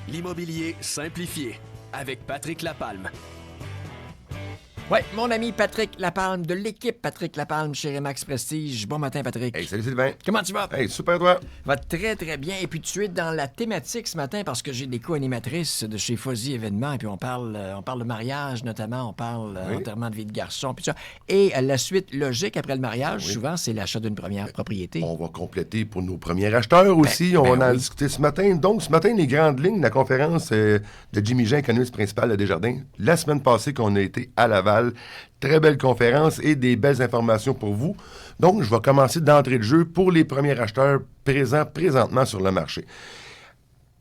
L'immobilier simplifié avec Patrick Lapalme. Ouais, mon ami Patrick Lapalme de l'équipe Patrick Lapalme chez Remax Prestige. Bon matin, Patrick. Hey, salut Sylvain. Comment tu vas? Hey, super toi. Va très, très bien. Et puis, tu es dans la thématique ce matin parce que j'ai des co-animatrices de chez Fuzzy Événements. Et puis, on parle de mariage, notamment. On parle Oui. enterrement de vie de garçon. Puis ça. Et la suite logique après le mariage, souvent, c'est l'achat d'une première propriété. On va compléter pour nos premiers acheteurs aussi. On va en discuter ce matin. Donc, ce matin, les grandes lignes de la conférence de Jimmy Jean, économiste principal de Desjardins. La semaine passée, qu'on a été à Laval. Très belle conférence et des belles informations pour vous. Donc, je vais commencer d'entrée de jeu pour les premiers acheteurs présentement sur le marché.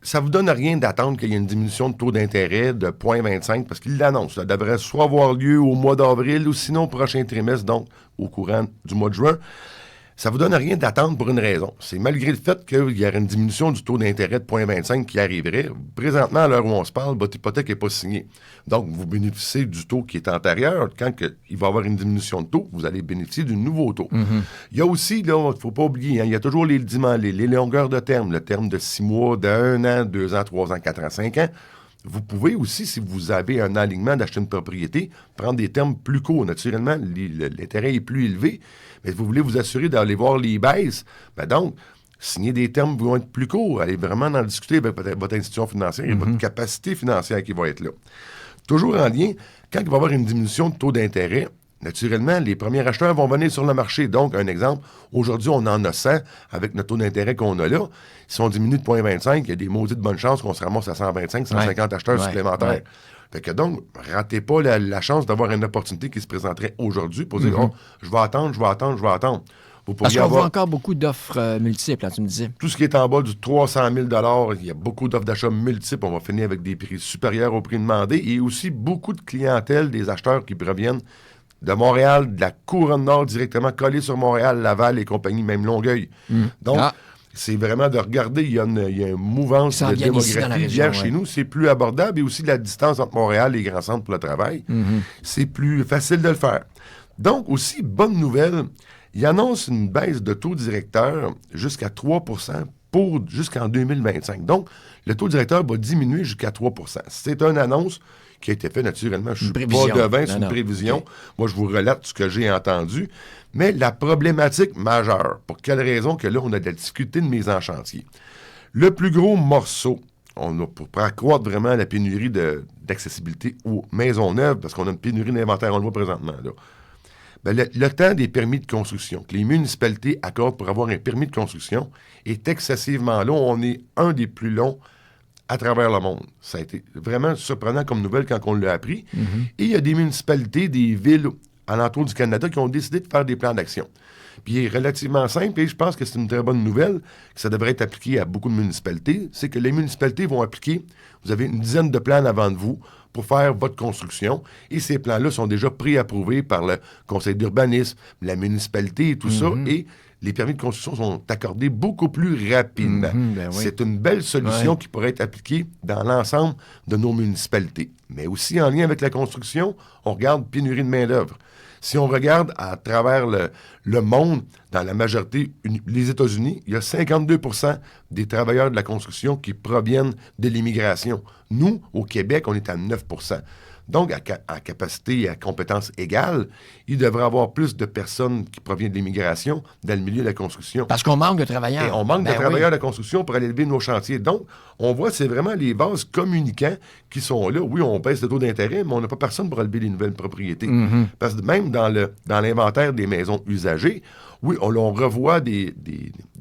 Ça ne vous donne rien d'attendre qu'il y ait une diminution de taux d'intérêt de 0,25 parce qu'il l'annonce. Ça devrait soit avoir lieu au mois d'avril ou sinon au prochain trimestre, donc au courant du mois de juin. Ça ne vous donne rien d'attendre pour une raison. C'est malgré le fait qu'il y aurait une diminution du taux d'intérêt de 0,25 qui arriverait. Présentement, à l'heure où on se parle, votre hypothèque n'est pas signée. Donc, vous bénéficiez du taux qui est antérieur. Quand il va y avoir une diminution de taux, vous allez bénéficier du nouveau taux. Il y a aussi, là, il ne faut pas oublier, il y a toujours les longueurs de terme. Le terme de 6 mois, de 1 an, 2 ans, 3 ans, 4 ans, 5 ans. Vous pouvez aussi, si vous avez un alignement d'acheter une propriété, prendre des termes plus courts. Naturellement, l'intérêt est plus élevé, mais vous voulez vous assurer d'aller voir les baisses. Ben donc, signer des termes qui vont être plus courts. Allez vraiment en discuter avec votre institution financière et votre capacité financière qui va être là. Toujours en lien, quand il va y avoir une diminution de taux d'intérêt, naturellement, les premiers acheteurs vont venir sur le marché. Donc, un exemple, aujourd'hui, on en a 100 avec notre taux d'intérêt qu'on a là. Si on diminue de 0,25, il y a des maudites bonnes chances qu'on se ramasse à 125, 150 acheteurs supplémentaires. Ouais. Fait que donc, ratez pas la chance d'avoir une opportunité qui se présenterait aujourd'hui pour dire, oh, je vais attendre. Vous Parce pourriez qu'on avoir voit encore beaucoup d'offres multiples, hein, tu me disais. tout ce qui est en bas du 300 000 il y a beaucoup d'offres d'achat multiples. On va finir avec des prix supérieurs au prix demandé et aussi beaucoup de clientèle, des acheteurs qui proviennent de Montréal, de la couronne nord, directement collée sur Montréal, Laval et compagnie, même Longueuil. Donc, c'est vraiment de regarder, il y a une mouvance de démographie hier chez nous. C'est plus abordable et aussi la distance entre Montréal et les grands centres pour le travail. C'est plus facile de le faire. Donc, aussi, bonne nouvelle, il annonce une baisse de taux directeur jusqu'à 3 jusqu'en 2025. Donc, le taux directeur va diminuer jusqu'à 3 C'est une annonce qui a été faite naturellement. Je ne suis pas devin, c'est une prévision. Okay. Moi, je vous relate ce que j'ai entendu. Mais la problématique majeure, pour quelle raison que là, on a de la difficulté de mise en chantier. Le plus gros morceau, pour accroître vraiment la pénurie d'accessibilité aux maisons neuves, parce qu'on a une pénurie d'inventaire, on le voit présentement, là. Ben, le temps des permis de construction que les municipalités accordent pour avoir un permis de construction est excessivement long. On est un des plus longs à travers le monde. Ça a été vraiment surprenant comme nouvelle quand on l'a appris. Et il y a des municipalités, des villes alentour du Canada qui ont décidé de faire des plans d'action. Puis il est relativement simple et je pense que c'est une très bonne nouvelle, que ça devrait être appliqué à beaucoup de municipalités, c'est que les municipalités vont appliquer, vous avez une dizaine de plans avant de vous pour faire votre construction et ces plans-là sont déjà pré-approuvés par le conseil d'urbanisme, la municipalité et tout ça et les permis de construction sont accordés beaucoup plus rapidement. C'est une belle solution qui pourrait être appliquée dans l'ensemble de nos municipalités. Mais aussi en lien avec la construction, on regarde pénurie de main-d'œuvre. Si on regarde à travers le monde, dans la majorité, les États-Unis, il y a 52% des travailleurs de la construction qui proviennent de l'immigration. Nous, au Québec, on est à 9%. Donc, à capacité et à compétences égales, il devrait y avoir plus de personnes qui proviennent de l'immigration dans le milieu de la construction. Parce qu'on manque de travailleurs. Et on manque de travailleurs de la construction pour aller élever nos chantiers. Donc, on voit, c'est vraiment les vases communicants qui sont là. Oui, on baisse le taux d'intérêt, mais on n'a pas personne pour élever les nouvelles propriétés. Parce que même dans l'inventaire des maisons usagées, oui, on revoit des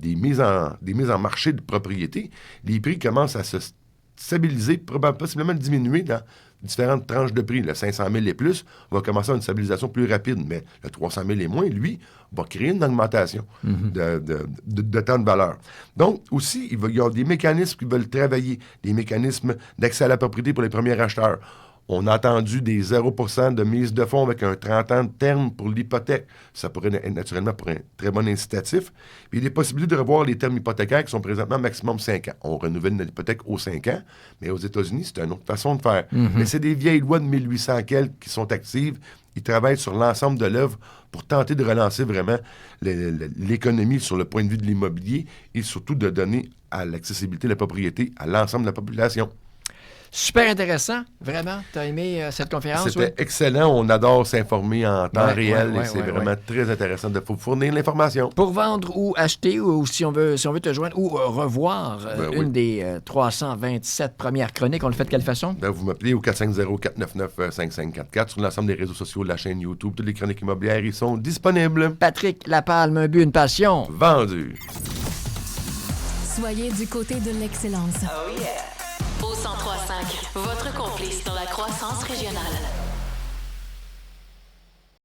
mises en marché de propriété. Les prix commencent à se stabiliser, possiblement diminuer dans différentes tranches de prix. Le 500 000 et plus va commencer à une stabilisation plus rapide, mais le 300 000 et moins, lui, va créer une augmentation de temps de valeur. Donc, aussi, il y a des mécanismes qui veulent travailler, des mécanismes d'accès à la propriété pour les premiers acheteurs. On a entendu des 0% de mise de fonds avec un 30 ans de terme pour l'hypothèque. Ça pourrait être naturellement pour un très bon incitatif. Puis il y a des possibilités de revoir les termes hypothécaires qui sont présentement maximum 5 ans. On renouvelle notre hypothèque aux 5 ans, mais aux États-Unis, c'est une autre façon de faire. Mais c'est des vieilles lois de 1800 quelques qui sont actives. Ils travaillent sur l'ensemble de l'œuvre pour tenter de relancer vraiment l'économie sur le point de vue de l'immobilier et surtout de donner à l'accessibilité de la propriété à l'ensemble de la population. Super intéressant, vraiment. Tu as aimé cette conférence? C'était excellent. On adore s'informer en temps réel et c'est ouais. vraiment très intéressant de fournir l'information. Pour vendre ou acheter, ou si on veut te joindre, ou revoir une des 327 premières chroniques, on le fait de quelle façon? Ben, vous m'appelez au 450-499-5544 sur l'ensemble des réseaux sociaux de la chaîne YouTube. Toutes les chroniques immobilières y sont disponibles. Patrick Lapalme, un but, une passion. Vendu. Soyez du côté de l'excellence. Oh yeah! Au 1035, votre complice dans la croissance régionale.